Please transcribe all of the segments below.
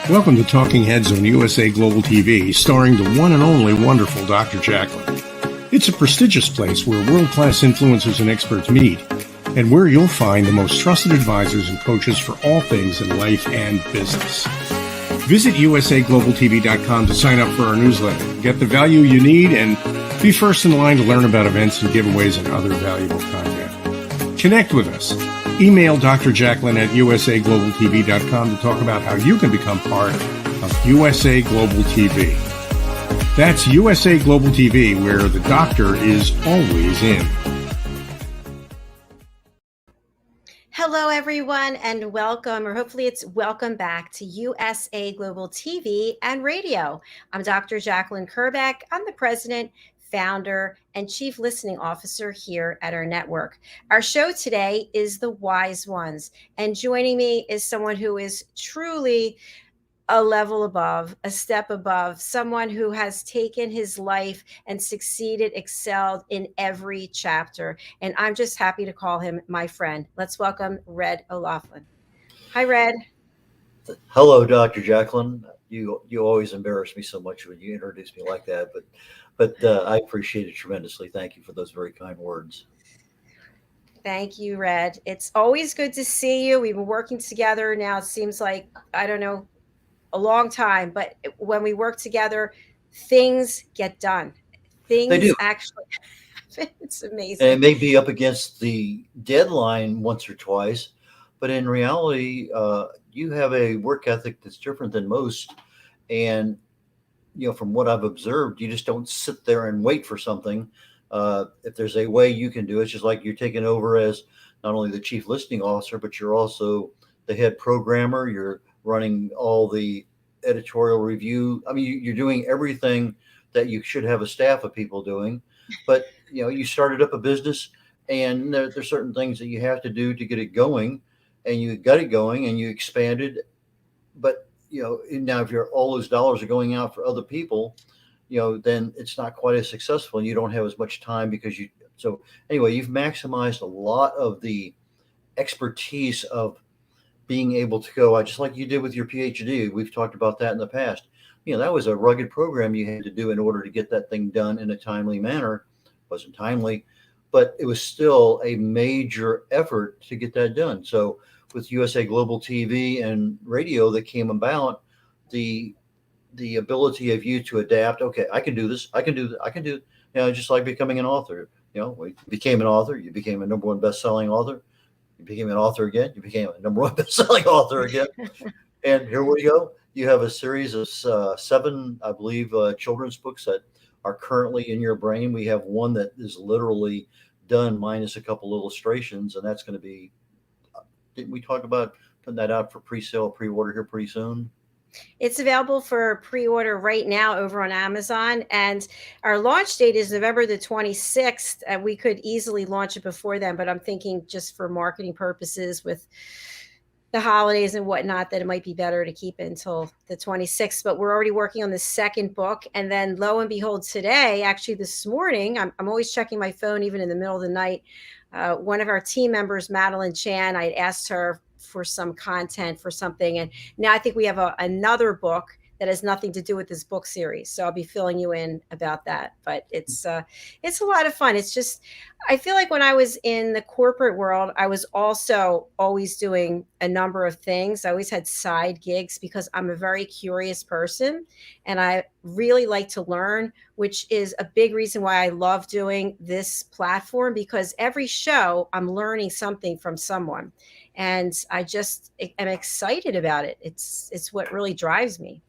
Welcome to Talking Heads on USA Global TV, starring the one and only wonderful Dr. JACALYN. It's a prestigious place where world-class influencers and experts meet, and where you'll find the most trusted advisors and coaches for all things in life and business. Visit usaglobaltv.com to sign up for our newsletter, get the value you need, and be first in line to learn about events and giveaways and other valuable content. Connect with us. Email Dr. JACALYN at usaglobaltv.com to talk about how you can become part of USA Global TV. That's USA Global TV, where the doctor is always in. Hello, everyone, and welcome, or hopefully it's welcome back to USA Global TV and Radio. I'm Dr. JACALYN KERBECK. I'm the president, founder, and chief listening officer here at our network. Our show today is The Wise Ones, and joining me is someone who is truly a level above, a step above, someone who has taken his life and succeeded, excelled in every chapter. And I'm just happy to call him my friend. Let's welcome Red O'Loughlin. Hi, Red. Hello, Dr. JACALYN. You always embarrass me so much when you introduce me like that, but I appreciate it tremendously. Thank you for those very kind words. Thank you, Red. It's always good to see you. We've been working together now. It seems like, I don't know, a long time, but when we work together, things get done. They do. Actually happen. It's amazing. And it may be up against the deadline once or twice, but in reality, you have a work ethic that's different than most. And, you know, from what I've observed, you just don't sit there and wait for something. If there's a way you can do it, it's just like you're taking over as not only the chief listening officer, but you're also the head programmer. You're running all the editorial review. I mean, you're doing everything that you should have a staff of people doing. But, you know, you started up a business, and there's certain things that you have to do to get it going, and you got it going and you expanded. But, you know, now if all those dollars are going out for other people, you know, then it's not quite as successful, and you don't have as much time so anyway, you've maximized a lot of the expertise of being able to go, just like you did with your PhD. We've talked about that in the past. You know, that was a rugged program you had to do in order to get that thing done in a timely manner. It wasn't timely, but it was still a major effort to get that done. So with USA Global TV and Radio that came about, the ability of you to adapt. Okay, I can do this. I can do that. I can do, you know, just like becoming an author. You know, we became an author. You became a #1 best-selling author. You became an author again. You became a #1 best-selling author again. And here we go. You have a series of 7, I believe, children's books that are currently in your brain. We have one that is literally done minus a couple illustrations, and that's going to be, didn't we talk about putting that out for pre-sale, pre-order here pretty soon? It's available for pre-order right now over on Amazon, and our launch date is November the 26th. And we could easily launch it before then, but I'm thinking just for marketing purposes with the holidays and whatnot, that it might be better to keep it until the 26th. But we're already working on the second book. And then lo and behold, today, actually this morning, I'm always checking my phone, even in the middle of the night. One of our team members, Madeline Chan, I asked her for some content for something. And now I think we have another book that has nothing to do with this book series. So I'll be filling you in about that. But it's a lot of fun. It's just, I feel like when I was in the corporate world, I was also always doing a number of things. I always had side gigs because I'm a very curious person and I really like to learn, which is a big reason why I love doing this platform, because every show I'm learning something from someone. And I just am excited about it. It's what really drives me.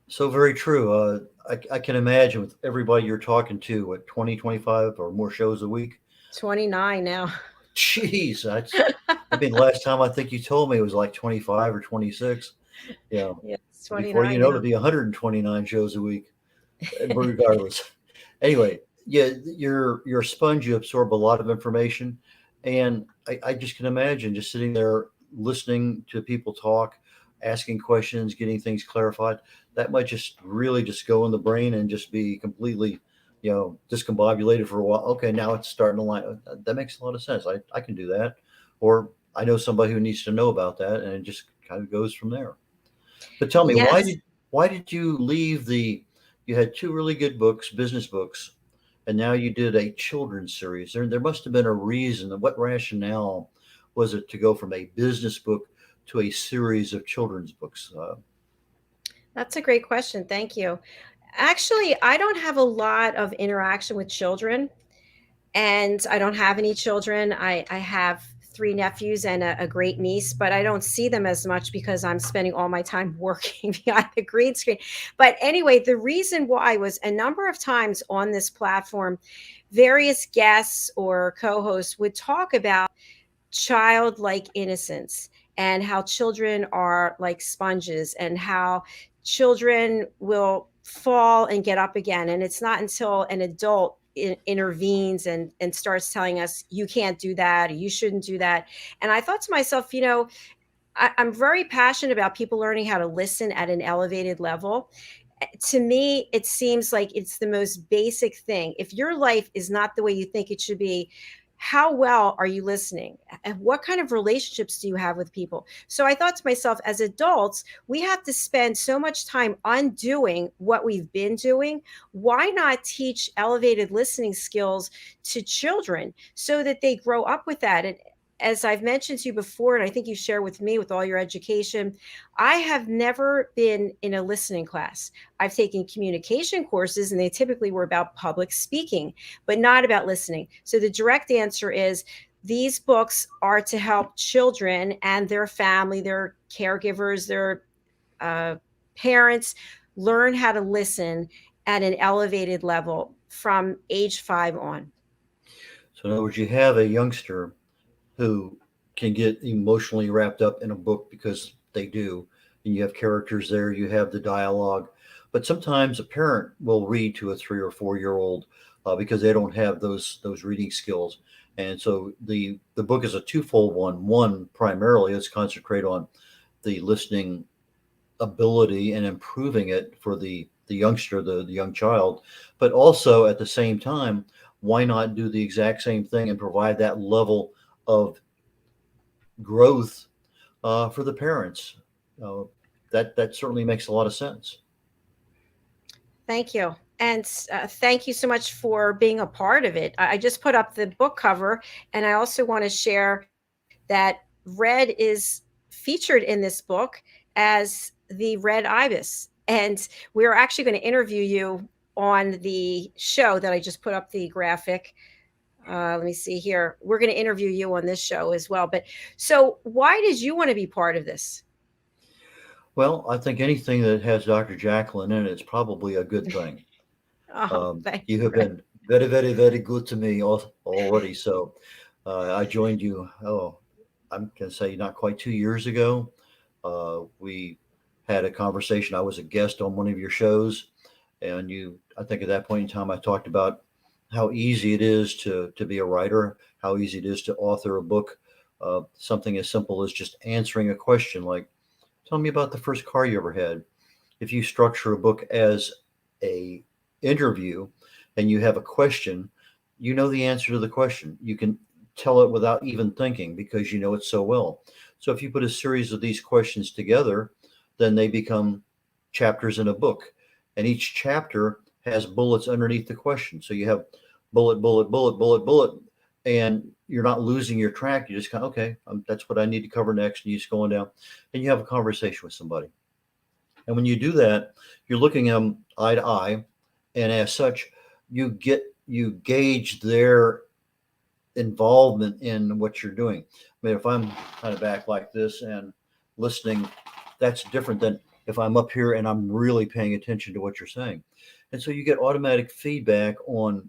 So very true. I can imagine with everybody you're talking to, what, 20, 25 or more shows a week? 29 now. Jeez, I mean, last time I think you told me it was like 25 or 26. You know, yeah, it's 29 before you know, now. it'll be 129 shows a week, regardless. Anyway, yeah, you're a sponge. You absorb a lot of information, and I just can imagine just sitting there listening to people talk, asking questions, getting things clarified. That might just really just go in the brain and just be completely, you know, discombobulated for a while. Okay, now it's starting to line. That makes a lot of sense. I can do that. Or I know somebody who needs to know about that, and it just kind of goes from there. But tell me, Yes. why did you leave you had two really good books, business books, and now you did a children's series. There must have been a reason. What rationale was it to go from a business book to a series of children's books? That's a great question. Thank you. Actually, I don't have a lot of interaction with children, and I don't have any children. I have three nephews and a great niece, but I don't see them as much because I'm spending all my time working behind the green screen. But anyway, the reason why was a number of times on this platform, various guests or co hosts would talk about childlike innocence and how children are like sponges and how children will fall and get up again. And it's not until an adult intervenes and starts telling us, you can't do that, or you shouldn't do that. And I thought to myself, I'm very passionate about people learning how to listen at an elevated level. To me, it seems like it's the most basic thing. If your life is not the way you think it should be, how well are you listening? And what kind of relationships do you have with people? So I thought to myself, as adults, we have to spend so much time undoing what we've been doing. Why not teach elevated listening skills to children so that they grow up with that? And as I've mentioned to you before, and I think you share with me with all your education, I have never been in a listening class. I've taken communication courses, and they typically were about public speaking, but not about listening. So the direct answer is these books are to help children and their family, their caregivers, their parents learn how to listen at an elevated level from age 5 on. So in other words, you have a youngster who can get emotionally wrapped up in a book because they do, and you have characters there, you have the dialogue. But sometimes a parent will read to a 3 or 4 year old because they don't have those reading skills. And so the book is a twofold one. One, primarily, is concentrate on the listening ability and improving it for the youngster, the young child. But also at the same time, why not do the exact same thing and provide that level of growth for the parents? Uh, that certainly makes a lot of sense. Thank you. And thank you so much for being a part of it. I just put up the book cover, and I also want to share that red is featured in this book as the red ibis. And we're actually going to interview you on the show that I just put up the graphic. Let me see here. We're going to interview you on this show as well. But so, why did you want to be part of this? Well, I think anything that has Dr. Jacqueline in it is probably a good thing. Oh, thank You you, have Red. been very, very, very good to me already. So I joined you, I'm going to say not quite 2 years ago. We had a conversation. I was a guest on one of your shows, and I think at that point in time, I talked about how easy it is to be a writer, how easy it is to author a book. Something as simple as just answering a question like, tell me about the first car you ever had. If you structure a book as a interview and you have a question, you know the answer to the question. You can tell it without even thinking because you know it so well. So if you put a series of these questions together, then they become chapters in a book. And each chapter has bullets underneath the question. So you have bullet, bullet, bullet, bullet, bullet, and you're not losing your track. You just kind of, okay, that's what I need to cover next. And you just going down and you have a conversation with somebody. And when you do that, you're looking at them eye to eye. And as such, you gauge their involvement in what you're doing. I mean, if I'm kind of back like this and listening, that's different than if I'm up here and I'm really paying attention to what you're saying. And so you get automatic feedback on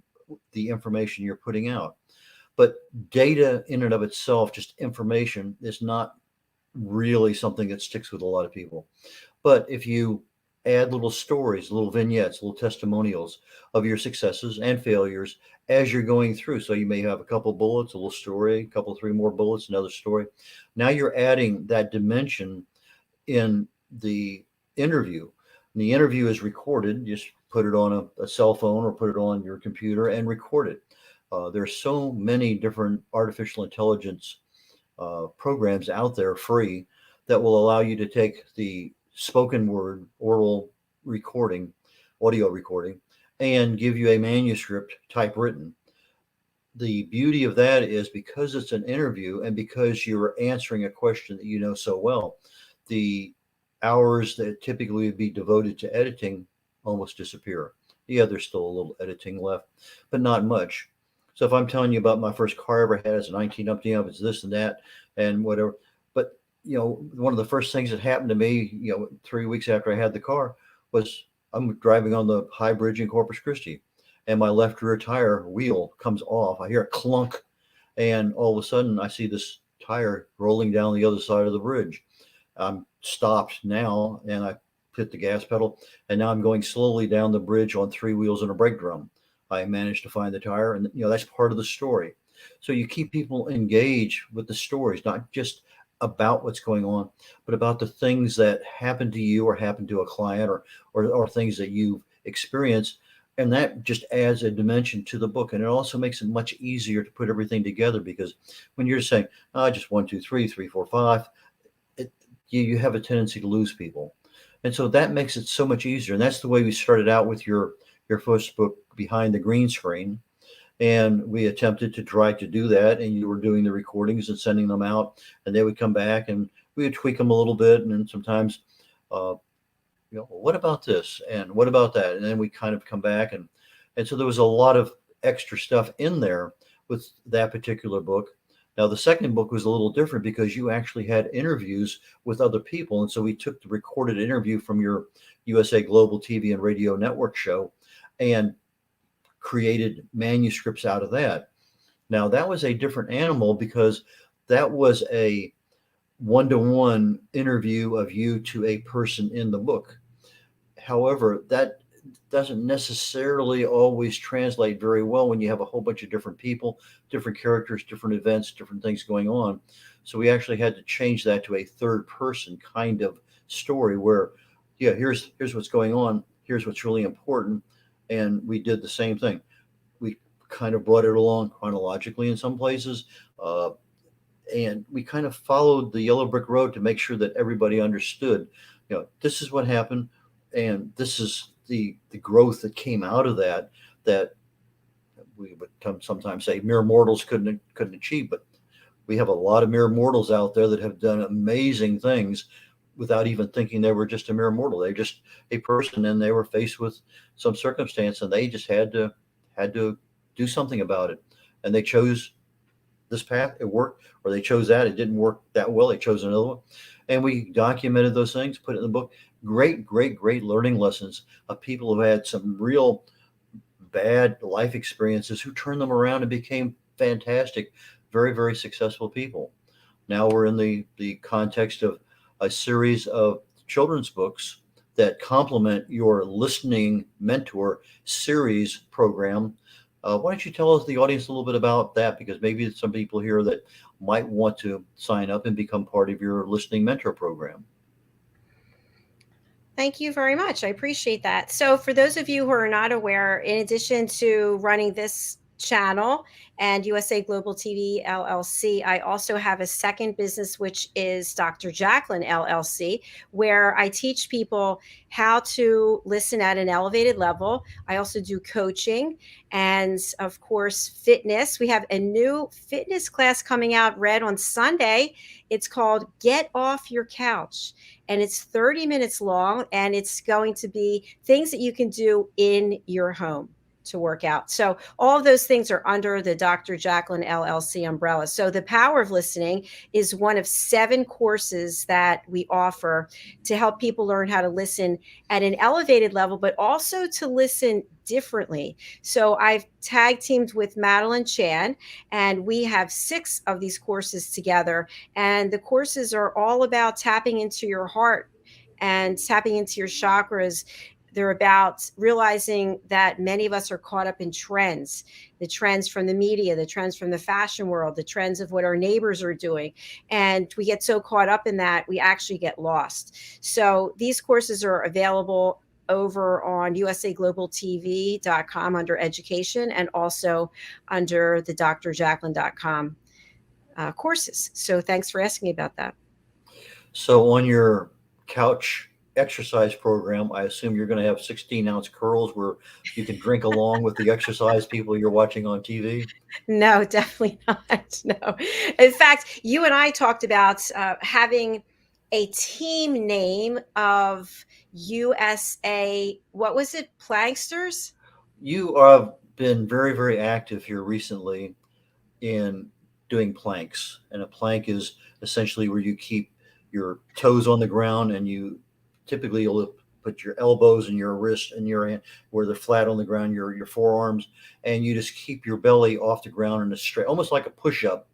the information you're putting out. But data in and of itself, just information, is not really something that sticks with a lot of people. But if you add little stories, little vignettes, little testimonials of your successes and failures as you're going through. So you may have a couple bullets, a little story, a couple, three more bullets, another story. Now you're adding that dimension in the interview. And the interview is recorded. Just put it on a cell phone or put it on your computer and record it. There's so many different artificial intelligence programs out there free that will allow you to take the spoken word, oral recording, audio recording, and give you a manuscript typewritten. The beauty of that is because it's an interview and because you're answering a question that you know so well, the hours that typically would be devoted to editing almost disappear. Yeah, there's still a little editing left, but not much. So if I'm telling you about my first car I ever had as a 19 up, it's this and that and whatever. But one of the first things that happened to me, 3 weeks after I had the car was I'm driving on the high bridge in Corpus Christi and my left rear tire wheel comes off. I hear a clunk, and all of a sudden I see this tire rolling down the other side of the bridge. I'm stopped now, and I hit the gas pedal, and now I'm going slowly down the bridge on three wheels and a brake drum. I managed to find the tire, and that's part of the story. So you keep people engaged with the stories, not just about what's going on, but about the things that happen to you or happen to a client or things that you've experienced. And that just adds a dimension to the book. And it also makes it much easier to put everything together because when you're saying, oh, just 1, 2, 3, 3, 4, 5, you have a tendency to lose people. And so that makes it so much easier. And that's the way we started out with your first book, Behind the Green Screen. And we attempted to try to do that. And you were doing the recordings and sending them out. And they would come back and we would tweak them a little bit. And then sometimes, what about this? And what about that? And then we kind of come back. And so there was a lot of extra stuff in there with that particular book. Now, the second book was a little different because you actually had interviews with other people. And so we took the recorded interview from your USA Global TV and Radio Network show and created manuscripts out of that. Now, that was a different animal because that was a one-to-one interview of you to a person in the book. However, that doesn't necessarily always translate very well when you have a whole bunch of different people, different characters, different events, different things going on. So we actually had to change that to a third person kind of story where, here's what's going on. Here's what's really important. And we did the same thing. We kind of brought it along chronologically in some places. And we kind of followed the yellow brick road to make sure that everybody understood, this is what happened. And this is the growth that came out of that we would sometimes say mere mortals couldn't achieve. But we have a lot of mere mortals out there that have done amazing things without even thinking they were just a mere mortal. They're just a person and they were faced with some circumstance and they just had to do something about it. And they chose this path, it worked, or they chose that, it didn't work that well, they chose another one. And we documented those things, put it in the book. Great learning lessons of people who had some real bad life experiences who turned them around and became fantastic, very, very successful people. Now we're in the context of a series of children's books that complement your Listening Mentor series program. Why don't you tell the audience a little bit about that? Because maybe some people here that might want to sign up and become part of your Listening Mentor program. Thank you very much. I appreciate that. So for those of you who are not aware, in addition to running this channel and USA Global TV LLC, I also have a second business, which is Dr. JACALYN LLC, where I teach people how to listen at an elevated level. I also do coaching and, of course, fitness. We have a new fitness class coming out, Red, on Sunday. It's called Get Off Your Couch. And it's 30 minutes long, and it's going to be things that you can do in your home to work out. So all of those things are under the Dr. JACALYN LLC umbrella. So the Power of Listening is one of 7 courses that we offer to help people learn how to listen at an elevated level, but also to listen differently. So I've tag teamed with Madeline Chan, and we have 6 of these courses together. And the courses are all about tapping into your heart and tapping into your chakras. They're about realizing that many of us are caught up in trends, the trends from the media, the trends from the fashion world, the trends of what our neighbors are doing. And we get so caught up in that, we actually get lost. So these courses are available over on usaglobaltv.com under education and also under the drjacalyn.com courses. So thanks for asking me about that. So on your couch exercise program, I assume you're going to have 16-ounce curls where you can drink along with the exercise people you're watching on TV. No, definitely not. No. In fact, you and I talked about having a team name of USA. What was it? Planksters? You have been very, very active here recently in doing planks. And a plank is essentially where you keep your toes on the ground and you typically you'll put your elbows and your wrist and your hand where they're flat on the ground, your forearms, and you just keep your belly off the ground in a straight, almost like a push-up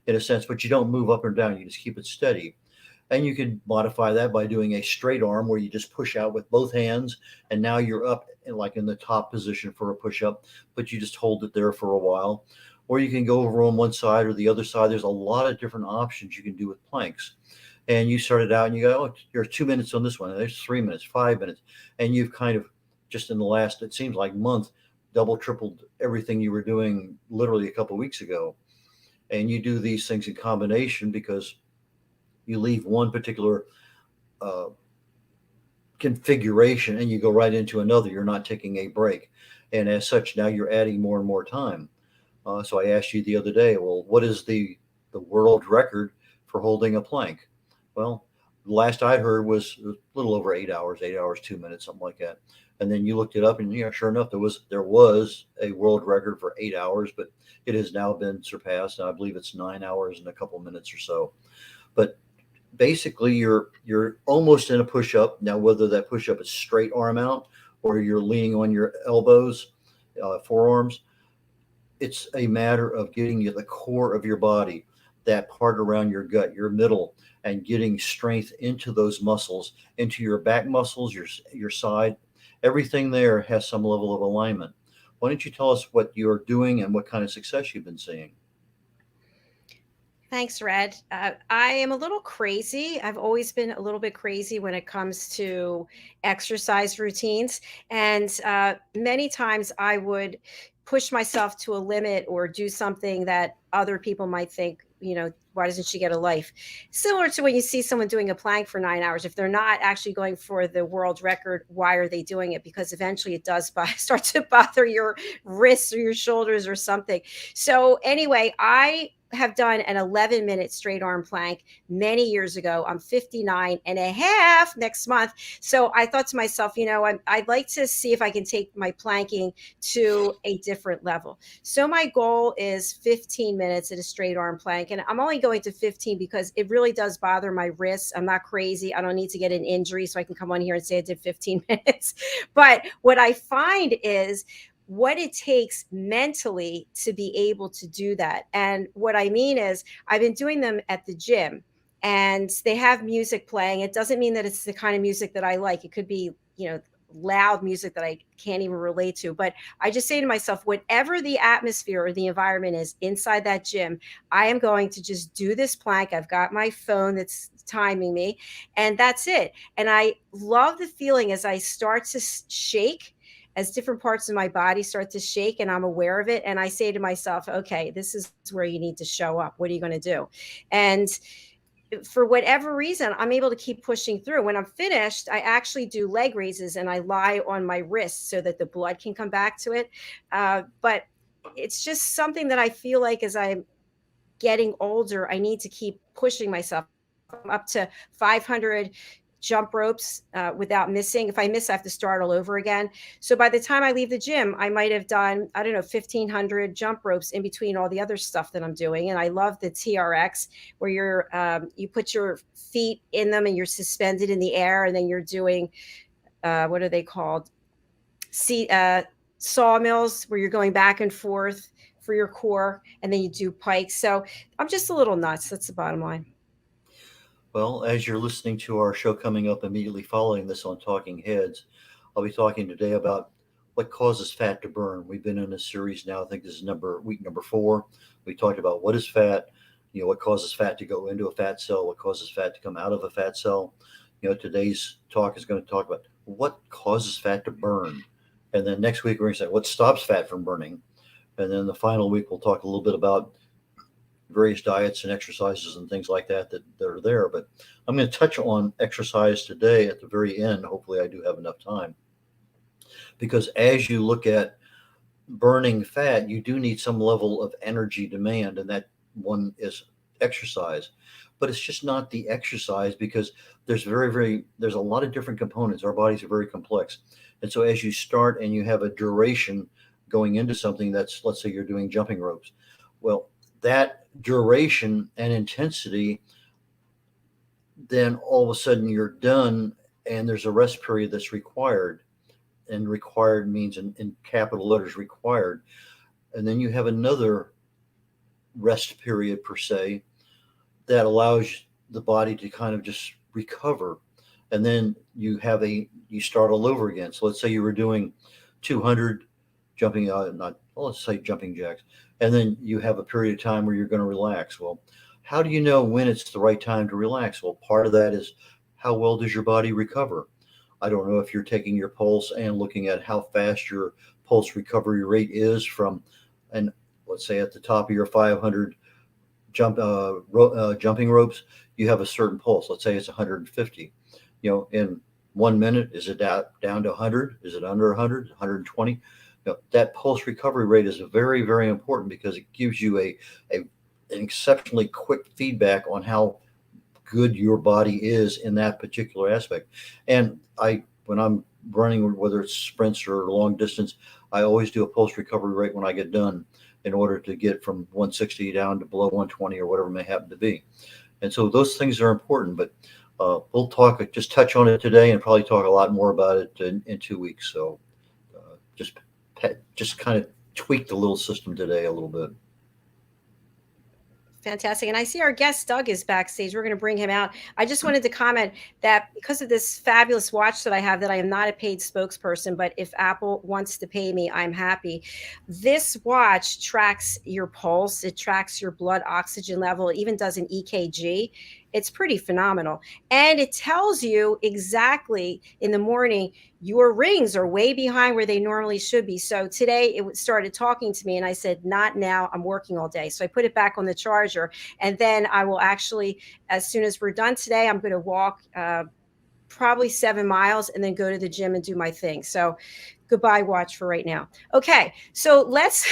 in a sense, but you don't move up or down. You just keep it steady. And you can modify that by doing a straight arm where you just push out with both hands. And now you're up like in the top position for a push up, but you just hold it there for a while. Or you can go over on one side or the other side. There's a lot of different options you can do with planks. And you started out and you go, oh, you're 2 minutes on this one. And there's 3 minutes, 5 minutes. And you've kind of just in the last, it seems like month, double, tripled everything you were doing literally a couple of weeks ago. And you do these things in combination because you leave one particular uh, configuration and you go right into another. You're not taking a break. And as such, now you're adding more and more time. So I asked you the other day, well, what is the world record for holding a plank? Well, the last I'd heard was a little over 8 hours, 8 hours, 2 minutes, something like that. And then you looked it up, and sure enough, there was a world record for 8 hours, but it has now been surpassed, and I believe it's 9 hours and a couple of minutes or so. But basically, you're almost in a push up now. Whether that push up is straight arm out or you're leaning on your elbows, forearms, it's a matter of getting you the core of your body, that part around your gut, your middle, and getting strength into those muscles, into your back muscles, your side. Everything there has some level of alignment. Why don't you tell us what you're doing and what kind of success you've been seeing? Thanks, Red. I am a little crazy. I've always been a little bit crazy when it comes to exercise routines. And many times I would push myself to a limit or do something that other people might think, why doesn't she get a life? Similar to when you see someone doing a plank for 9 hours. If they're not actually going for the world record, why are they doing it? Because eventually it does start to bother your wrists or your shoulders or something. So anyway, I have done an 11-minute straight arm plank many years ago. I'm 59 and a half next month. So I thought to myself, I'd like to see if I can take my planking to a different level. So my goal is 15 minutes at a straight arm plank. And I'm only going to 15 because it really does bother my wrists. I'm not crazy. I don't need to get an injury so I can come on here and say I did 15 minutes. But what I find is what it takes mentally to be able to do that. And what I mean is I've been doing them at the gym and they have music playing. It doesn't mean that it's the kind of music that I like. It could be, loud music that I can't even relate to. But I just say to myself, whatever the atmosphere or the environment is inside that gym, I am going to just do this plank. I've got my phone that's timing me and that's it. And I love the feeling as I start to shake, as different parts of my body start to shake and I'm aware of it. And I say to myself, okay, this is where you need to show up. What are you going to do? And for whatever reason, I'm able to keep pushing through. When I'm finished, I actually do leg raises and I lie on my wrists so that the blood can come back to it. But it's just something that I feel like as I'm getting older, I need to keep pushing myself. I'm up to 500 jump ropes without missing. If I miss, I have to start all over again. So by the time I leave the gym, I might have done, 1,500 jump ropes in between all the other stuff that I'm doing. And I love the TRX where you put your feet in them and you're suspended in the air. And then you're doing, what are they called? Sawmills where you're going back and forth for your core. And then you do pikes. So I'm just a little nuts. That's the bottom line. Well, as you're listening to our show coming up immediately following this on Talking Heads, I'll be talking today about what causes fat to burn. We've been in a series now, I think this is week number 4. We talked about what is fat, what causes fat to go into a fat cell, what causes fat to come out of a fat cell. Today's talk is going to talk about what causes fat to burn. And then next week, we're going to say what stops fat from burning. And then the final week, we'll talk a little bit about various diets and exercises and things like that that are there. But I'm going to touch on exercise today at the very end. Hopefully, I do have enough time, because as you look at burning fat, you do need some level of energy demand, and that one is exercise. But it's just not the exercise, because there's a lot of different components. Our bodies are very complex. And so as you start and you have a duration going into something that's, let's say you're doing jumping ropes, well, that duration and intensity, then all of a sudden you're done, and there's a rest period that's required. And required means in capital letters, required. And then you have another rest period per se that allows the body to kind of just recover. And then you start all over again. So let's say you were doing 200 jumping, let's say jumping jacks, and then you have a period of time where you're going to relax. Well, how do you know when it's the right time to relax? Well, part of that is, how well does your body recover? I don't know if you're taking your pulse and looking at how fast your pulse recovery rate is from, and let's say at the top of your 500 jumping ropes, you have a certain pulse. Let's say it's 150. In 1 minute, is it down to 100? Is it under 100? 120? That pulse recovery rate is very, very important, because it gives you an exceptionally quick feedback on how good your body is in that particular aspect. And when I'm running, whether it's sprints or long distance, I always do a pulse recovery rate when I get done, in order to get from 160 down to below 120 or whatever it may happen to be. And so those things are important, but we'll just touch on it today, and probably talk a lot more about it in 2 weeks. So just kind of tweak the little system today a little bit. Fantastic. And I see our guest Doug is backstage. We're going to bring him out. I just wanted to comment that because of this fabulous watch that I have, that I am not a paid spokesperson, but if Apple wants to pay me, I'm happy. This watch tracks your pulse. It tracks your blood oxygen level. It even does an EKG. It's pretty phenomenal. And it tells you exactly in the morning, your rings are way behind where they normally should be. So today it started talking to me, and I said, not now, I'm working all day. So I put it back on the charger, and then I will actually, as soon as we're done today, I'm going to walk probably 7 miles and then go to the gym and do my thing. So goodbye watch for right now. Okay, so let's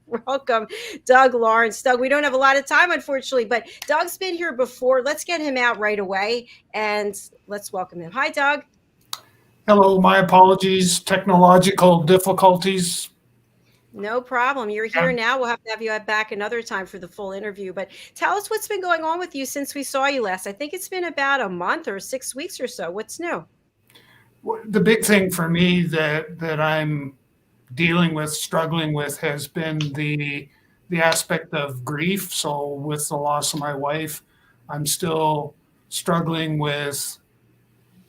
welcome Doug Lawrence. Doug, we don't have a lot of time, unfortunately, but Doug's been here before. Let's get him out right away, and let's welcome him. Hi, Doug. Hello, my apologies, technological difficulties. No problem. You're here now. We'll have to have you back another time for the full interview. But tell us what's been going on with you since we saw you last. I think it's been about a month or 6 weeks or so. What's new? The big thing for me that I'm struggling with, has been the aspect of grief. So with the loss of my wife, I'm still struggling with,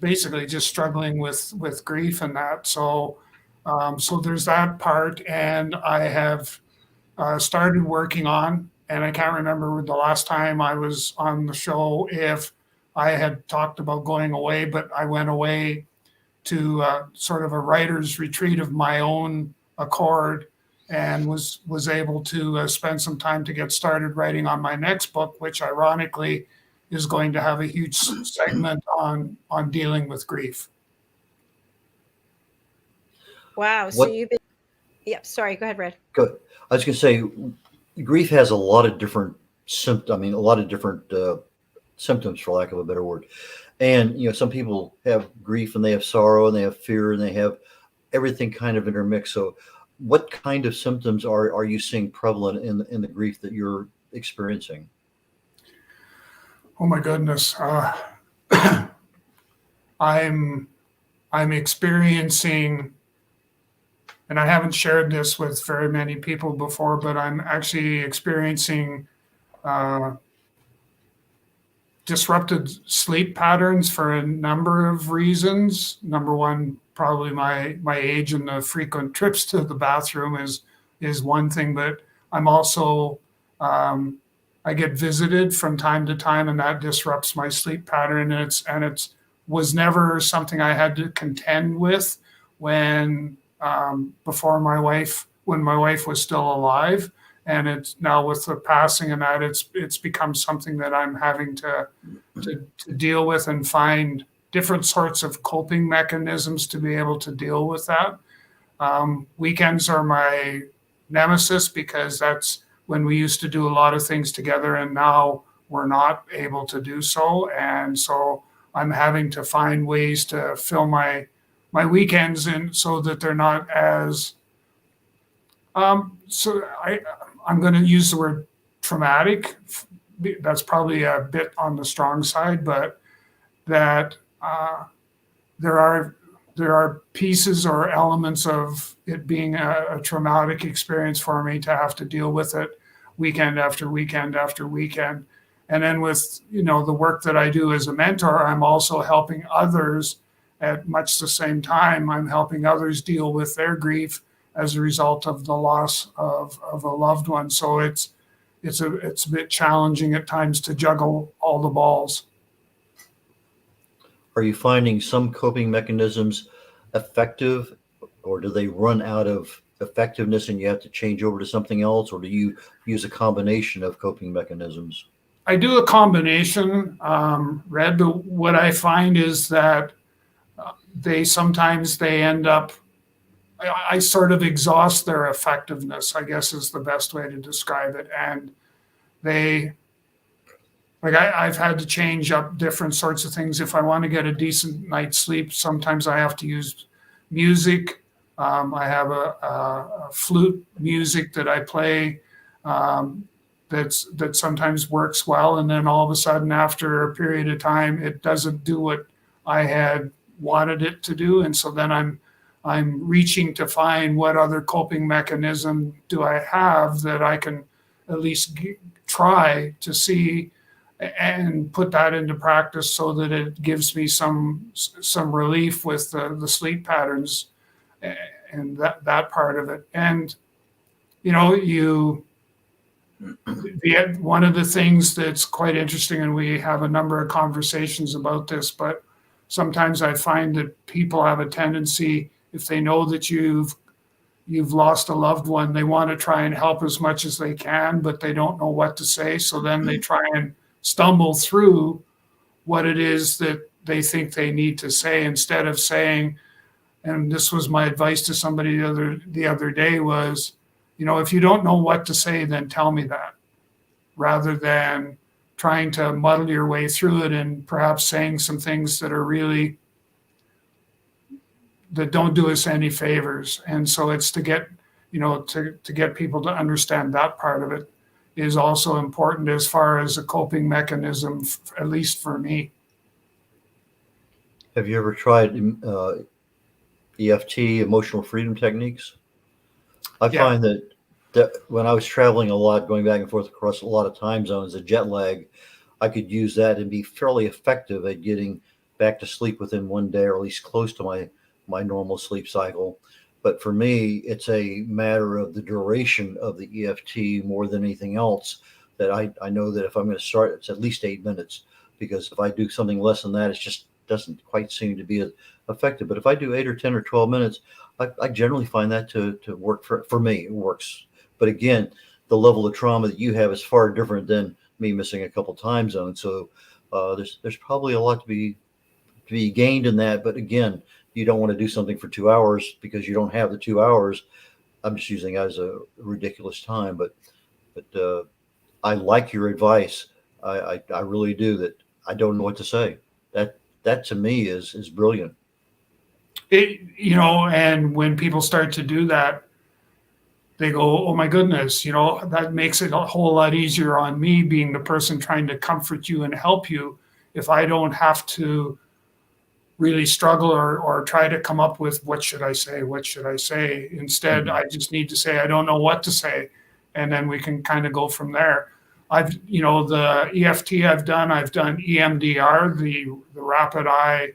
basically just struggling with grief and that. So there's that part, and I have started working on, and I can't remember the last time I was on the show if I had talked about going away, but I went away to sort of a writer's retreat of my own accord, and was able to spend some time to get started writing on my next book, which ironically is going to have a huge segment on dealing with grief. Wow. So you've been, sorry, go ahead, Red. Good. I was going to say, grief has a lot of different symptoms, symptoms, for lack of a better word. And, some people have grief, and they have sorrow, and they have fear, and they have everything kind of intermixed. So what kind of symptoms are you seeing prevalent in the grief that you're experiencing? Oh my goodness. I'm experiencing, and I haven't shared this with very many people before, but I'm actually experiencing disrupted sleep patterns for a number of reasons. Number one, probably my age and the frequent trips to the bathroom is one thing, but I'm also I get visited from time to time, and that disrupts my sleep pattern. And it's was never something I had to contend with when my wife was still alive. And it's now with the passing and that, it's become something that I'm having to deal with and find different sorts of coping mechanisms to be able to deal with that. Weekends are my nemesis because that's when we used to do a lot of things together, and now we're not able to do so. And so I'm having to find ways to fill my weekends in so that they're not as I'm going to use the word traumatic. That's probably a bit on the strong side, but that there are pieces or elements of it being a traumatic experience for me to have to deal with it weekend after weekend after weekend. And then with, the work that I do as a mentor, I'm also helping others at much the same time. I'm helping others deal with their grief as a result of the loss of a loved one. So it's a bit challenging at times to juggle all the balls. Are you finding some coping mechanisms effective, or do they run out of effectiveness and you have to change over to something else, or do you use a combination of coping mechanisms? I do a combination, Red, but what I find is that sometimes they end up, I sort of exhaust their effectiveness, I guess is the best way to describe it. And I've had to change up different sorts of things. If I want to get a decent night's sleep, sometimes I have to use music. I have a flute music that I play that sometimes works well. And then all of a sudden, after a period of time, it doesn't do what I had wanted it to do. And so then I'm reaching to find what other coping mechanism do I have that I can at least try to see and put that into practice so that it gives me some relief with the sleep patterns and that part of it. And one of the things that's quite interesting, and we have a number of conversations about this, but sometimes I find that people have a tendency, if they know that you've lost a loved one, they want to try and help as much as they can, but they don't know what to say. So then they try and stumble through what it is that they think they need to say, instead of saying, and this was my advice to somebody the other day was, if you don't know what to say, then tell me that, rather than trying to muddle your way through it and perhaps saying some things that don't do us any favors. And so it's to get, to get people to understand that part of it is also important as far as a coping mechanism, at least for me. Have you ever tried EFT, emotional freedom techniques? I find that when I was traveling a lot, going back and forth across a lot of time zones, the jet lag, I could use that and be fairly effective at getting back to sleep within one day, or at least close to my normal sleep cycle. But for me, it's a matter of the duration of the EFT more than anything else, that I know that if I'm going to start, it's at least 8 minutes, because if I do something less than that, it just doesn't quite seem to be as effective. But if I do 8 or 10 or 12 minutes, I generally find that to work for me. It works. But again, the level of trauma that you have is far different than me missing a couple time zones. So there's probably a lot to be gained in that. But again, you don't want to do something for 2 hours because you don't have the 2 hours. I'm just using that as a ridiculous time, but I like your advice. I really do. That I don't know what to say. That to me is brilliant. And when people start to do that, they go, oh my goodness, that makes it a whole lot easier on me, being the person trying to comfort you and help you, if I don't have to really struggle or try to come up with what should I say. Instead, I just need to say, I don't know what to say. And then we can kind of go from there. The EFT I've done EMDR, the rapid eye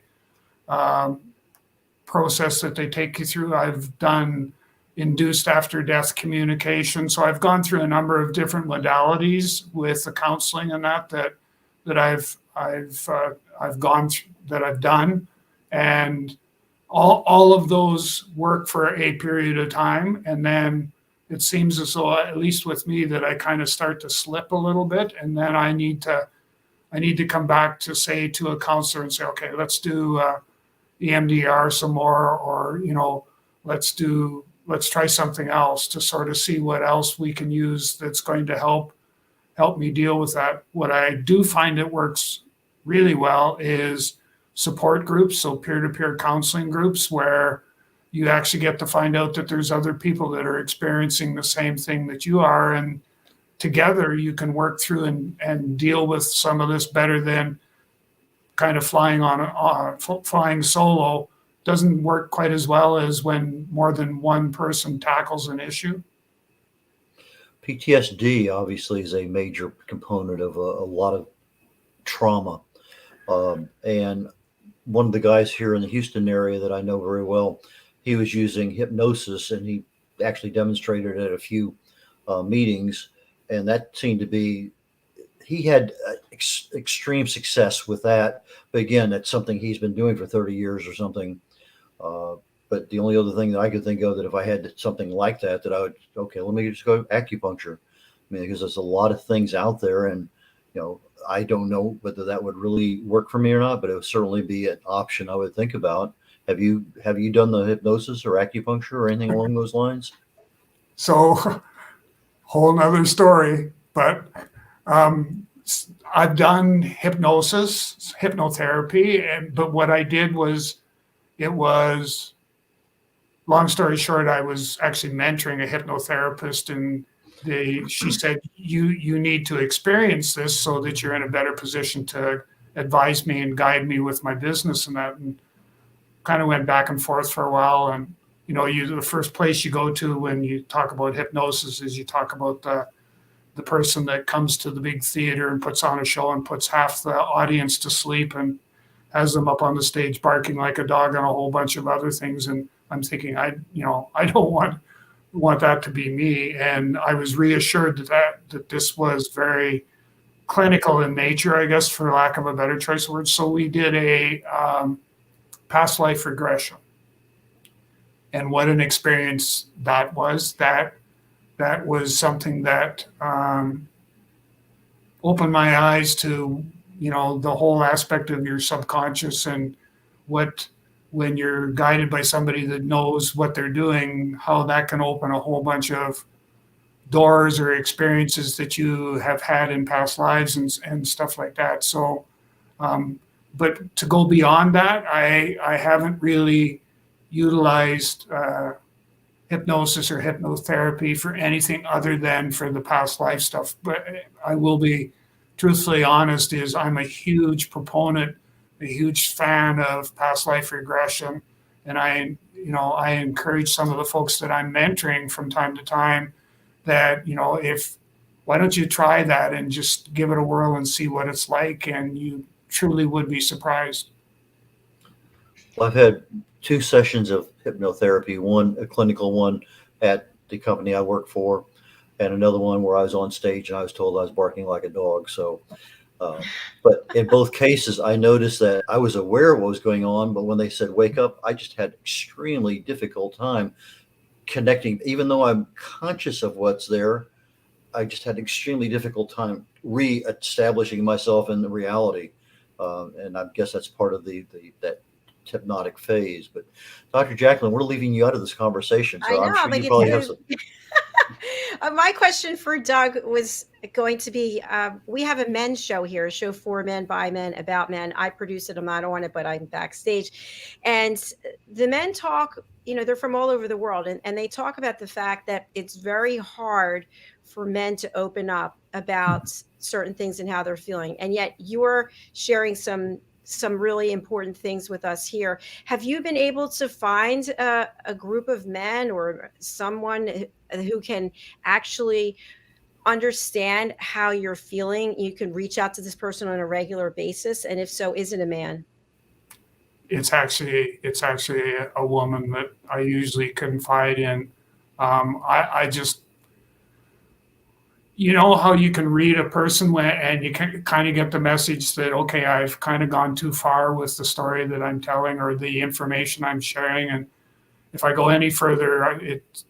process that they take you through. I've done induced after death communication. So I've gone through a number of different modalities with the counseling and that I've gone through, that I've done, and all of those work for a period of time, and then it seems as though, at least with me, that I kind of start to slip a little bit, and then I need to come back to say to a counselor and say, okay, let's do EMDR some more, or let's try something else to sort of see what else we can use that's going to help me deal with that. What I do find it works really well is support groups, so peer-to-peer counseling groups, where you actually get to find out that there's other people that are experiencing the same thing that you are, and together you can work through and deal with some of this better than kind of flying solo. Doesn't work quite as well as when more than one person tackles an issue. PTSD obviously is a major component of a lot of trauma. And one of the guys here in the Houston area that I know very well, he was using hypnosis, and he actually demonstrated at a few meetings. And that seemed to be, he had extreme success with that. But again, that's something he's been doing for 30 years or something. But the only other thing that I could think of, that if I had something like that, that I would, okay, let me just go acupuncture. I mean, because there's a lot of things out there, and, I don't know whether that would really work for me or not, but it would certainly be an option I would think about. Have you done the hypnosis or acupuncture or anything along those lines? So, whole nother story, but I've done hypnosis, hypnotherapy, but what I did was, long story short, I was actually mentoring a hypnotherapist, and she said, you need to experience this so that you're in a better position to advise me and guide me with my business and that. And kind of went back and forth for a while. And, the first place you go to when you talk about hypnosis is you talk about the person that comes to the big theater and puts on a show and puts half the audience to sleep and has them up on the stage barking like a dog and a whole bunch of other things. And I'm thinking, I don't want that to be me. And I was reassured that this was very clinical in nature, I guess, for lack of a better choice of words. So we did a past life regression. And what an experience that was. That was something that opened my eyes to, the whole aspect of your subconscious, and when you're guided by somebody that knows what they're doing, how that can open a whole bunch of doors or experiences that you have had in past lives and stuff like that. So, but to go beyond that, I haven't really utilized hypnosis or hypnotherapy for anything other than for the past life stuff. But I will be truthfully honest, is I'm a huge proponent, a huge fan of past life regression. And I encourage some of the folks that I'm mentoring from time to time that, why don't you try that and just give it a whirl and see what it's like, and you truly would be surprised. Well, I've had 2 sessions of hypnotherapy, one, a clinical one at the company I work for, and another one where I was on stage and I was told I was barking like a dog. So, but in both cases, I noticed that I was aware of what was going on, but when they said wake up, I just had extremely difficult time connecting. Even though I'm conscious of what's there, I just had extremely difficult time re-establishing myself in the reality. And I guess that's part of that hypnotic phase. But Dr. JACALYN, we're leaving you out of this conversation. So I'm sure you probably have some. My question for Doug was going to be, we have a men's show here, a show for men, by men, about men. I produce it. I'm not on it, but I'm backstage. And the men talk, they're from all over the world. And they talk about the fact that it's very hard for men to open up about certain things and how they're feeling. And yet you're sharing some really important things with us here. Have you been able to find a group of men or someone who can actually understand how you're feeling? You can reach out to this person on a regular basis, and if so, is it a man? It's actually a woman that I usually confide in. I just, how you can read a person and you can kind of get the message that, okay, I've kind of gone too far with the story that I'm telling or the information I'm sharing. if I go any further,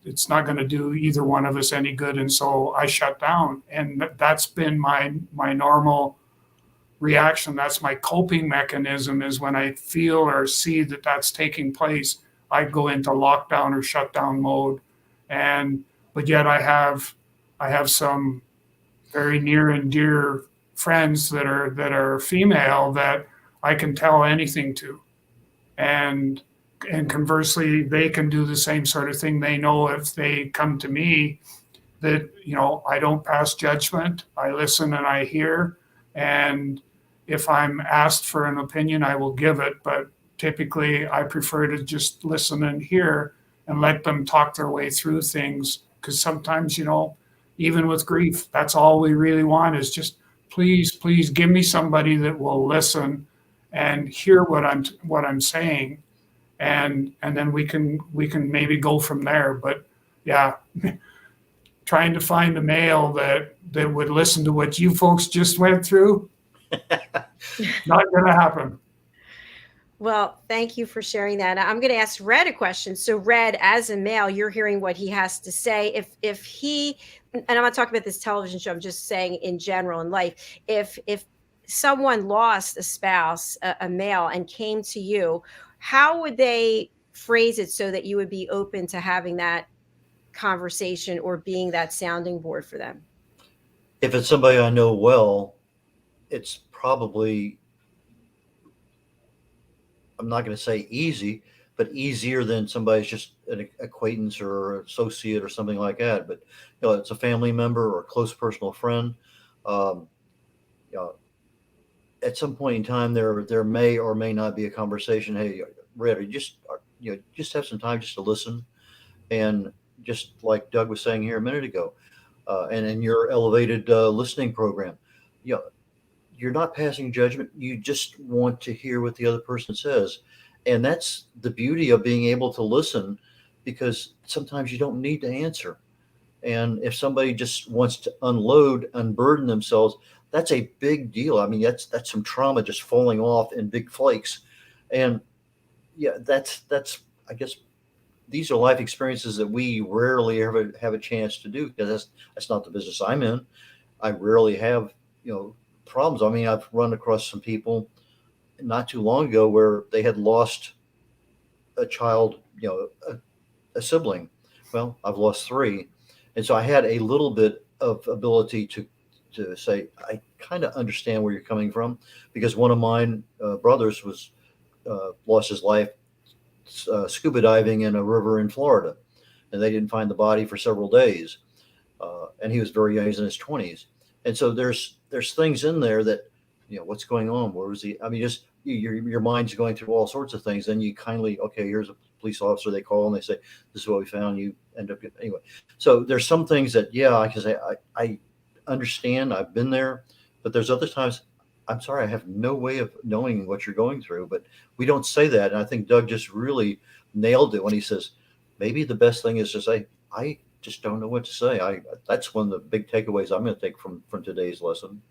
it's not going to do either one of us any good. And so I shut down. And that's been my normal reaction. That's my coping mechanism, is when I feel or see that that's taking place, I go into lockdown or shutdown mode. But yet I have some very near and dear friends that are female that I can tell anything to. And conversely, they can do the same sort of thing. They know if they come to me that, I don't pass judgment. I listen and I hear. And if I'm asked for an opinion, I will give it. But typically, I prefer to just listen and hear and let them talk their way through things. Because sometimes, even with grief, that's all we really want is just, please give me somebody that will listen and hear what I'm saying. And then we can maybe go from there. But yeah, trying to find a male that would listen to what you folks just went through, not going to happen. Well, thank you for sharing that. I'm going to ask Red a question. So Red, as a male, you're hearing what he has to say. If he, and I'm not talking about this television show, I'm just saying in general in life, if someone lost a spouse, a male, and came to you, how would they phrase it so that you would be open to having that conversation or being that sounding board for them? If it's somebody I know well, it's probably, I'm not going to say easy, but easier than somebody's just an acquaintance or associate or something like that. But it's a family member or a close personal friend. At some point in time, there may or may not be a conversation. Hey, Red, just have some time just to listen, and just like Doug was saying here a minute ago, and in your elevated listening program, you're not passing judgment. You just want to hear what the other person says. And that's the beauty of being able to listen, because sometimes you don't need to answer. And if somebody just wants to unburden themselves, that's a big deal. I mean, that's some trauma just falling off in big flakes. And yeah, that's, I guess, these are life experiences that we rarely ever have a chance to do, because that's not the business I'm in. I rarely have, problems. I mean, I've run across some people not too long ago where they had lost a child, a sibling. Well, I've lost 3. And so I had a little bit of ability to say, I kind of understand where you're coming from, because one of mine brothers was lost his life scuba diving in a river in Florida, and they didn't find the body for several days. And he was very young, he's in his 20s. And so there's things in there that, what's going on? Where was he? I mean, just your mind's going through all sorts of things. Then you kindly, okay, here's a police officer, they call and they say, this is what we found. You end up anyway. So there's some things that, I can say, I understand, I've been there, but there's other times, I'm sorry, I have no way of knowing what you're going through. But we don't say that. And I think Doug just really nailed it when he says, maybe the best thing is to say, I just don't know what to say. That's one of the big takeaways I'm going to take from today's lesson.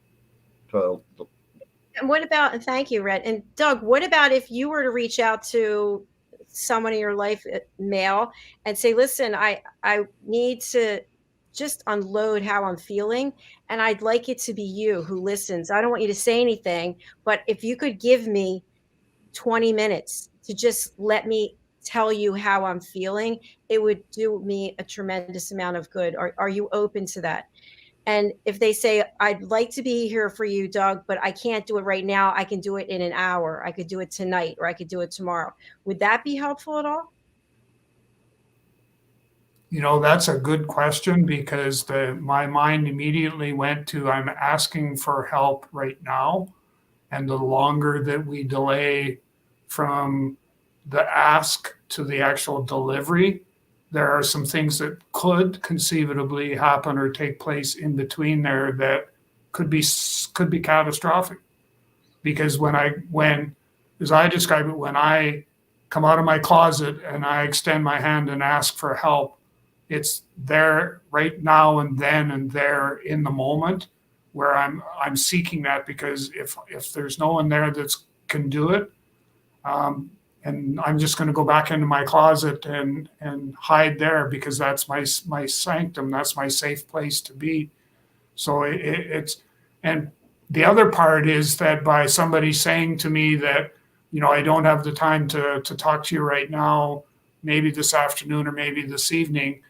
And what about, and thank you, Red. And Doug, what about if you were to reach out to someone in your life, male, and say, listen, I need to just unload how I'm feeling, and I'd like it to be you who listens. I don't want you to say anything, but if you could give me 20 minutes to just let me tell you how I'm feeling, it would do me a tremendous amount of good. Are you open to that? And if they say, I'd like to be here for you, Doug, but I can't do it right now, I can do it in an hour, I could do it tonight, or I could do it tomorrow. Would that be helpful at all? That's a good question, because my mind immediately went to, I'm asking for help right now. And the longer that we delay from the ask to the actual delivery, there are some things that could conceivably happen or take place in between there that could be catastrophic. Because as I describe it, when I come out of my closet and I extend my hand and ask for help, it's there right now and then and there in the moment where I'm seeking that, because if there's no one there that can do it, I'm just going to go back into my closet and hide there because that's my sanctum. That's my safe place to be. So it's, and the other part is that by somebody saying to me that, I don't have the time to talk to you right now, maybe this afternoon or maybe this evening,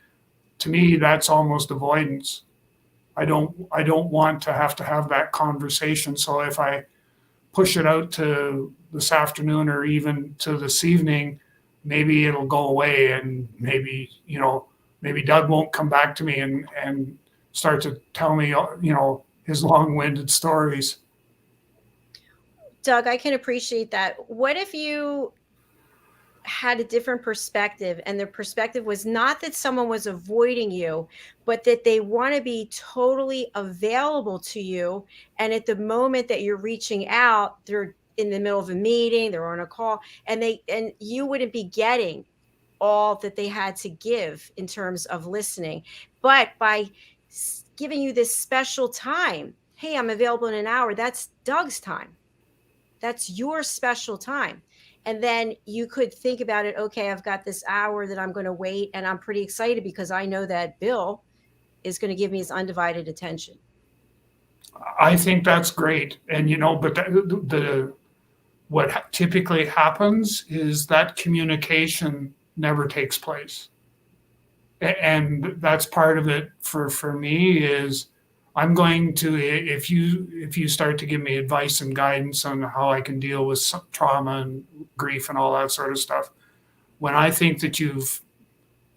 to me, that's almost avoidance. I don't want to have that conversation. So if I push it out to this afternoon or even to this evening, maybe it'll go away, and maybe Doug won't come back to me and start to tell me his long-winded stories. Doug, I can appreciate that. What if you had a different perspective, and the perspective was not that someone was avoiding you, but that they want to be totally available to you, and at the moment that you're reaching out, they're in the middle of a meeting, they're on a call, and you wouldn't be getting all that they had to give in terms of listening. But by giving you this special time, hey, I'm available in an hour, that's Doug's time. That's your special time. And then you could think about it. Okay, I've got this hour that I'm going to wait, and I'm pretty excited because I know that Bill is going to give me his undivided attention. I think that's great. And, but what typically happens is that communication never takes place. And that's part of it for me is I'm going to, if you start to give me advice and guidance on how I can deal with trauma and grief and all that sort of stuff, when I think that you've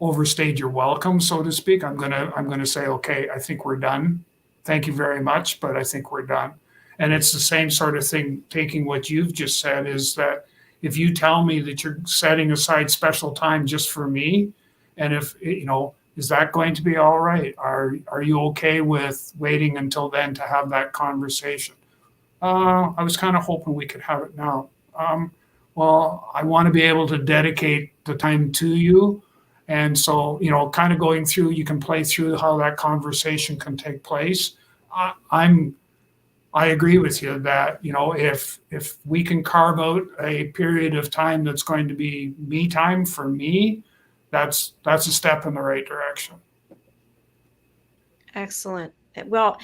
overstayed your welcome, so to speak, I'm gonna say, okay, I think we're done. Thank you very much, but I think we're done. And it's the same sort of thing, taking what you've just said, is that if you tell me that you're setting aside special time just for me, and if, is that going to be all right? Are you okay with waiting until then to have that conversation? I was kind of hoping we could have it now. Well, I want to be able to dedicate the time to you. And so, kind of going through, you can play through how that conversation can take place. I agree with you that, if we can carve out a period of time that's going to be me time for me, that's a step in the right direction. Excellent. Well,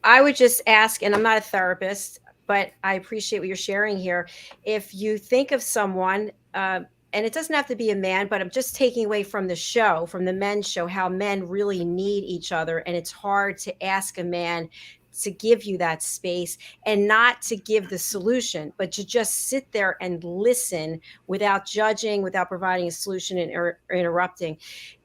I would just ask, and I'm not a therapist, but I appreciate what you're sharing here. If you think of someone, and it doesn't have to be a man, but I'm just taking away from the men's show, how men really need each other. And it's hard to ask a man to give you that space, and not to give the solution, but to just sit there and listen without judging, without providing a solution or interrupting.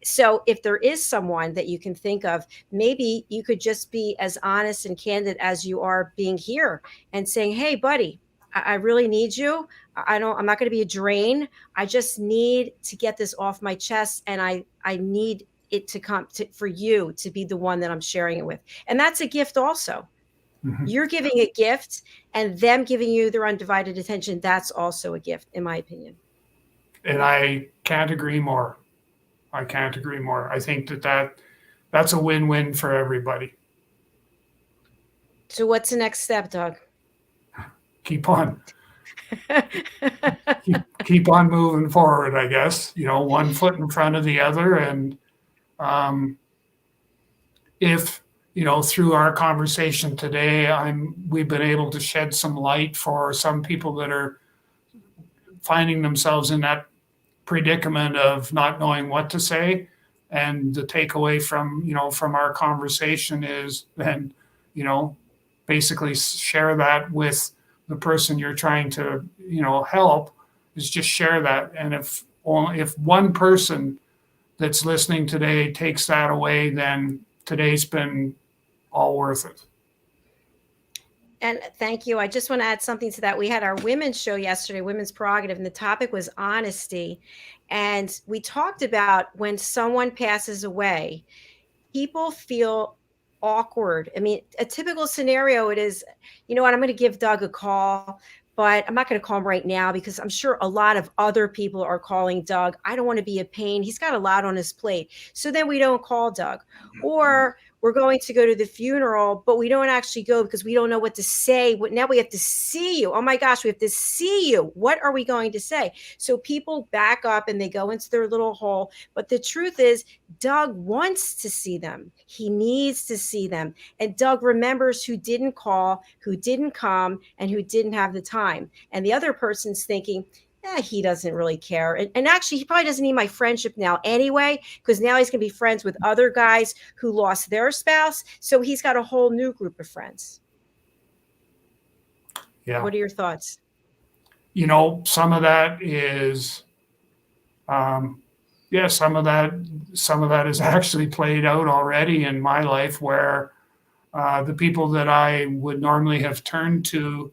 So if there is someone that you can think of, maybe you could just be as honest and candid as you are being here, and saying, hey, buddy, I really need you. I'm not going to be a drain. I just need to get this off my chest, and I need it to come for you to be the one that I'm sharing it with. And that's a gift also. Mm-hmm. You're giving a gift, and them giving you their undivided attention, that's also a gift, in my opinion. And I can't agree more. I think that's a win-win for everybody. So what's the next step, Doug? Keep on moving forward, I guess, one foot in front of the other. And if, through our conversation today, we've been able to shed some light for some people that are finding themselves in that predicament of not knowing what to say. And the takeaway from our conversation is then, basically share that with the person you're trying to, help, is just share that. And if one person that's listening today takes that away, then today's been all worth it. And thank you. I just want to add something to that. We had our women's show yesterday, Women's Prerogative, and the topic was honesty. And we talked about when someone passes away, people feel awkward. I mean, a typical scenario, it is, I'm going to give Doug a call, but I'm not going to call him right now because I'm sure a lot of other people are calling Doug. I don't want to be a pain. He's got a lot on his plate. So then we don't call Doug. Or we're going to go to the funeral, but we don't actually go because we don't know what to say. Now we have to see you. Oh my gosh, we have to see you. What are we going to say? So people back up and they go into their little hole. But the truth is, Doug wants to see them. He needs to see them. And Doug remembers who didn't call, who didn't come, and who didn't have the time. And the other person's thinking, he doesn't really care. And actually, he probably doesn't need my friendship now anyway, because now he's going to be friends with other guys who lost their spouse. So he's got a whole new group of friends. Yeah. What are your thoughts? Some of that is, some of that is actually played out already in my life, where the people that I would normally have turned to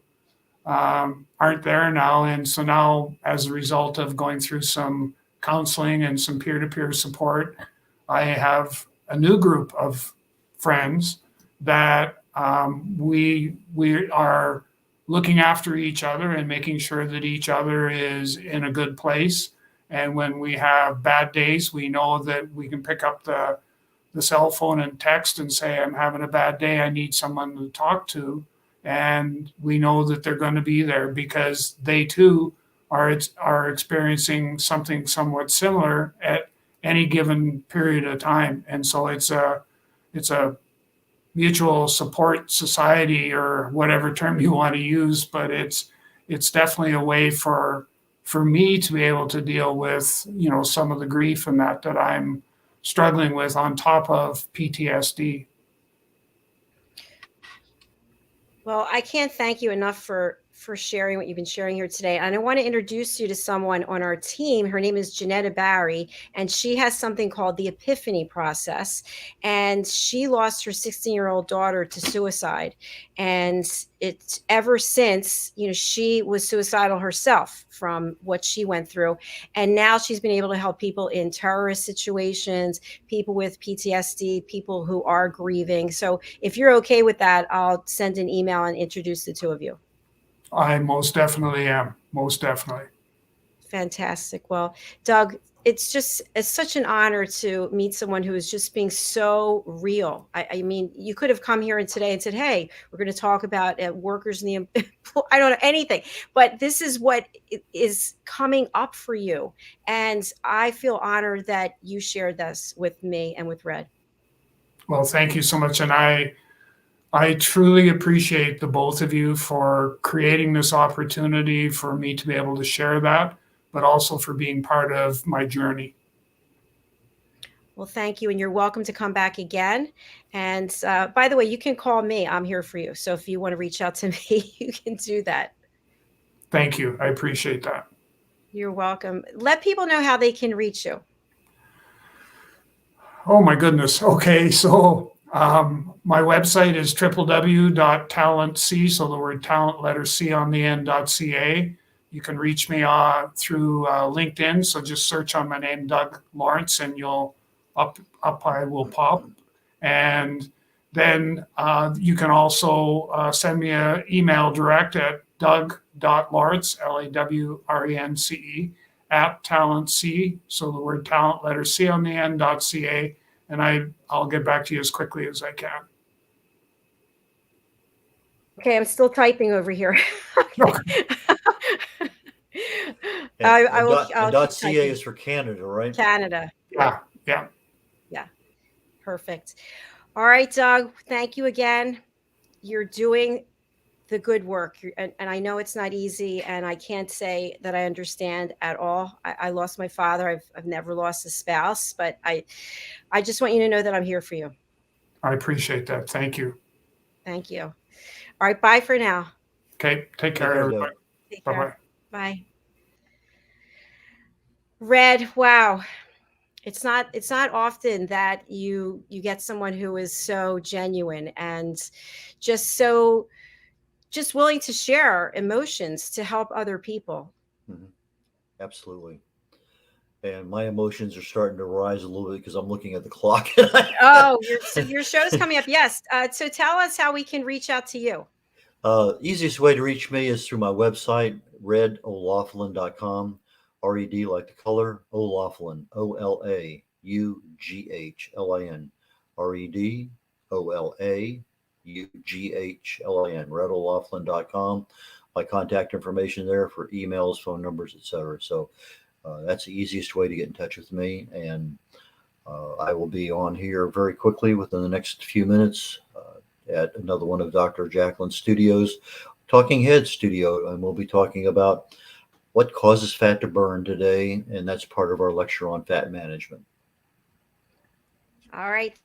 aren't there now. And so now, as a result of going through some counseling and some peer-to-peer support, I have a new group of friends that we are looking after each other and making sure that each other is in a good place. And when we have bad days, we know that we can pick up the cell phone and text and say, I'm having a bad day, I need someone to talk to. And we know that they're going to be there because they too are experiencing something somewhat similar at any given period of time. And so it's a mutual support society, or whatever term you want to use, but it's definitely a way for me to be able to deal with, some of the grief and that I'm struggling with on top of PTSD. Well, I can't thank you enough for sharing what you've been sharing here today. And I want to introduce you to someone on our team. Her name is Janetta Barry, and she has something called the Epiphany Process. And she lost her 16-year-old daughter to suicide. And it's ever since, she was suicidal herself from what she went through. And now she's been able to help people in terrorist situations, people with PTSD, people who are grieving. So if you're okay with that, I'll send an email and introduce the two of you. I most definitely am. Most definitely. Fantastic. Well, Doug, it's such an honor to meet someone who is just being so real. I mean, you could have come here today and said, hey, we're going to talk about workers in the, I don't know anything, but this is what is coming up for you. And I feel honored that you shared this with me and with Red. Well, thank you so much. And I truly appreciate the both of you for creating this opportunity for me to be able to share that, but also for being part of my journey. Well, thank you. And you're welcome to come back again. And by the way, you can call me. I'm here for you. So if you want to reach out to me, you can do that. Thank you. I appreciate that. You're welcome. Let people know how they can reach you. Oh, my goodness. Okay. So my website is www.talentc, so the word talent, letter C on the end.ca. You can reach me through LinkedIn. So just search on my name, Doug Lawrence, and I will pop. And then you can also send me an email direct at doug.lawrence, LAWRENCE, @TalentC, so the word talent, letter C on the end.ca. And I'll get back to you as quickly as I can. Okay, I'm still typing over here. Okay. .ca is for Canada, right? Canada. Yeah. Perfect. All right, Doug, thank you again. You're doing the good work. And I know it's not easy, and I can't say that I understand at all. I lost my father. I've never lost a spouse, but I just want you to know that I'm here for you. I appreciate that. Thank you. Thank you. All right, bye for now. Okay, take care, everybody. Take care. Bye-bye. Bye. Red, wow. It's not often that you get someone who is so genuine and just willing to share emotions to help other people. Mm-hmm. Absolutely. And my emotions are starting to rise a little bit because I'm looking at the clock. Oh, your show's coming up. Yes. So tell us how we can reach out to you. Easiest way to reach me is through my website, redolaughlin.com. RED like the color, O'Laughlin, OLAUGHLIN, RED RedOlaughlin, RedOlaughlin.com. My contact information there for emails, phone numbers, etc. So that's the easiest way to get in touch with me. And I will be on here very quickly within the next few minutes at another one of Dr. JACALYN's studios, Talking Head Studio, and we'll be talking about what causes fat to burn today, and that's part of our lecture on fat management. All right.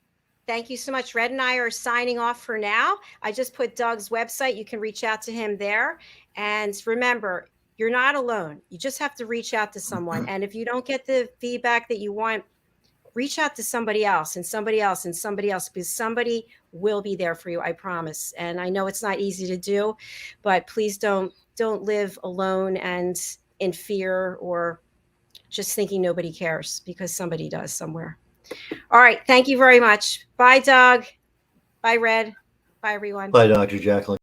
Thank you so much. Red and I are signing off for now. I just put Doug's website. You can reach out to him there. And remember, you're not alone. You just have to reach out to someone. And if you don't get the feedback that you want, reach out to somebody else and somebody else and somebody else, because somebody will be there for you, I promise. And I know it's not easy to do, but please don't live alone and in fear or just thinking nobody cares, because somebody does somewhere. All right. Thank you very much. Bye, Doug. Bye, Red. Bye, everyone. Bye, Dr. JACALYN.